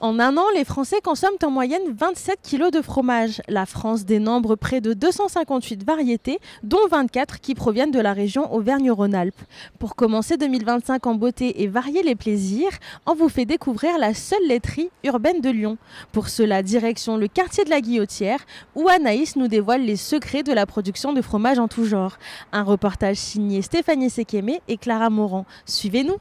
En un an, les Français consomment en moyenne 27 kilos de fromage. La France dénombre près de 258 variétés, dont 24 qui proviennent de la région Auvergne-Rhône-Alpes. Pour commencer 2025 en beauté et varier les plaisirs, on vous fait découvrir la seule laiterie urbaine de Lyon. Pour cela, direction le quartier de la Guillotière, où Anaïs nous dévoile les secrets de la production de fromage en tout genre. Un reportage signé Stéphanie Sekémé et Clara Morand. Suivez-nous.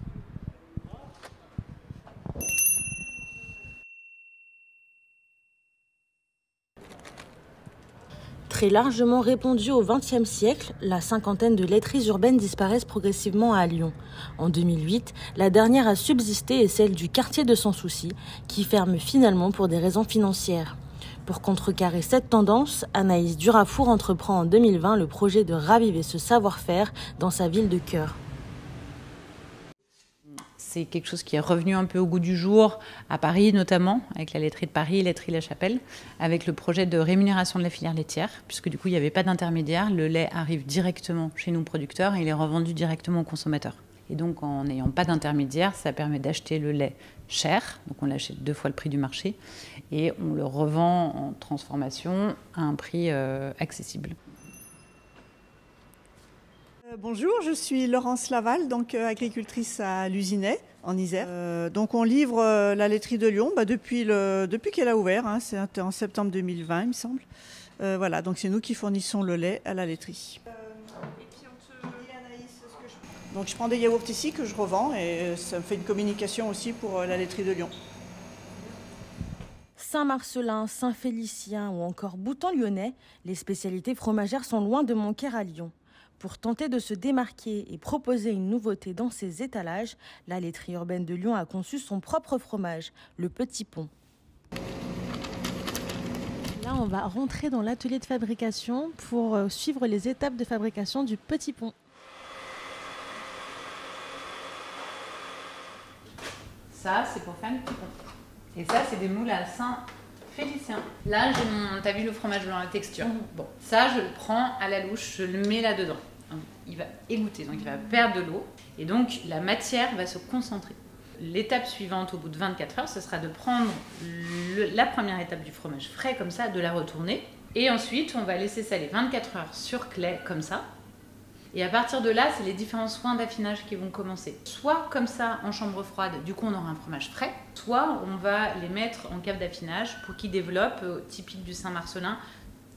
Très largement répandue au XXe siècle, la cinquantaine de laiteries urbaines disparaissent progressivement à Lyon. En 2008, la dernière à subsister est celle du quartier de Sans Souci, qui ferme finalement pour des raisons financières. Pour contrecarrer cette tendance, Anaïs Durafour entreprend en 2020 le projet de raviver ce savoir-faire dans sa ville de cœur. C'est quelque chose qui est revenu un peu au goût du jour, à Paris notamment, avec la laiterie de Paris, laiterie La Chapelle, avec le projet de rémunération de la filière laitière, puisque du coup, il n'y avait pas d'intermédiaire. Le lait arrive directement chez nous producteurs et il est revendu directement aux consommateurs. Et donc, en n'ayant pas d'intermédiaire, ça permet d'acheter le lait cher, donc on l'achète 2 fois le prix du marché, et on le revend en transformation à un prix accessible. Bonjour, je suis Laurence Laval, donc agricultrice à Luzinay, en Isère. Donc on livre la laiterie de Lyon depuis qu'elle a ouvert, hein, c'est en septembre 2020 il me semble. Voilà, donc c'est nous qui fournissons le lait à la laiterie. Donc je prends des yaourts ici que je revends et ça me fait une communication aussi pour la laiterie de Lyon. Saint-Marcellin, Saint-Félicien ou encore Bouton lyonnais, les spécialités fromagères sont loin de manquer à Lyon. Pour tenter de se démarquer et proposer une nouveauté dans ses étalages, la laiterie urbaine de Lyon a conçu son propre fromage, le Petit Pont. Là, on va rentrer dans l'atelier de fabrication pour suivre les étapes de fabrication du Petit Pont. Ça, c'est pour faire le petit pont. Et ça, c'est des moules à Saint-Félicien. Là, j'ai t'as vu le fromage blanc, la texture. Bon, ça, je le prends à la louche, je le mets là-dedans. Il va égoutter, donc il va perdre de l'eau. Et donc, la matière va se concentrer. L'étape suivante, au bout de 24 heures, ce sera de prendre la première étape du fromage frais, comme ça, de la retourner. Et ensuite, on va laisser saler 24 heures sur clé, comme ça. Et à partir de là, c'est les différents soins d'affinage qui vont commencer. Soit comme ça, en chambre froide, du coup on aura un fromage frais, soit on va les mettre en cave d'affinage pour qu'ils développent, typique du Saint-Marcellin,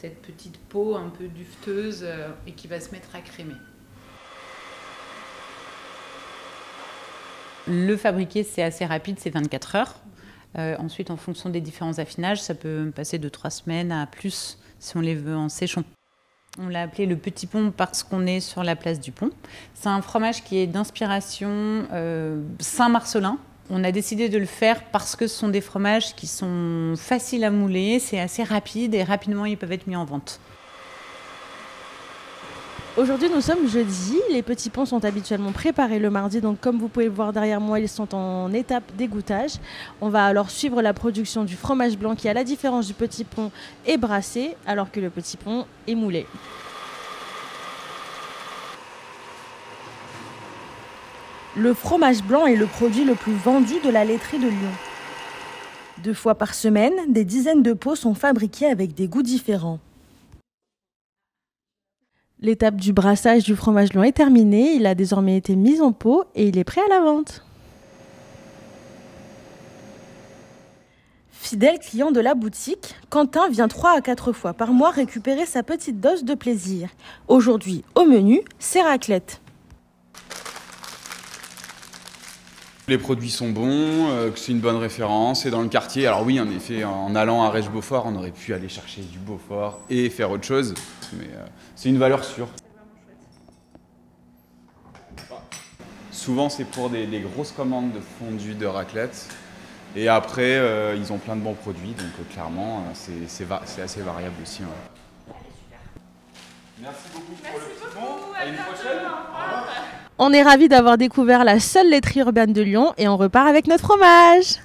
cette petite peau un peu dufteuse et qui va se mettre à crémer. Le fabriquer, c'est assez rapide, c'est 24 heures. Ensuite, en fonction des différents affinages, ça peut passer de 3 semaines à plus si on les veut en séchon. On l'a appelé le Petit Pont parce qu'on est sur la place du Pont. C'est un fromage qui est d'inspiration Saint-Marcellin. On a décidé de le faire parce que ce sont des fromages qui sont faciles à mouler, c'est assez rapide et rapidement ils peuvent être mis en vente. Aujourd'hui, nous sommes jeudi. Les petits ponts sont habituellement préparés le mardi. Donc, comme vous pouvez le voir derrière moi, ils sont en étape d'égouttage. On va alors suivre la production du fromage blanc qui, à la différence du petit pont, est brassé, alors que le petit pont est moulé. Le fromage blanc est le produit le plus vendu de la laiterie de Lyon. 2 fois par semaine, des dizaines de pots sont fabriqués avec des goûts différents. L'étape du brassage du fromage blanc est terminée, il a désormais été mis en pot et il est prêt à la vente. Fidèle client de la boutique, Quentin vient 3 à 4 fois par mois récupérer sa petite dose de plaisir. Aujourd'hui, au menu, c'est raclette. Les produits sont bons, que c'est une bonne référence, c'est dans le quartier. Alors oui, en effet, en allant à Rèche-Beaufort, on aurait pu aller chercher du Beaufort et faire autre chose, mais c'est une valeur sûre. Souvent, c'est pour des grosses commandes de fondue, de raclette. Et après, ils ont plein de bons produits, donc clairement, c'est assez variable aussi. Ouais. Merci beaucoup pour le petit pont. À une prochaine. Au revoir. On est ravis d'avoir découvert la seule laiterie urbaine de Lyon et on repart avec notre fromage.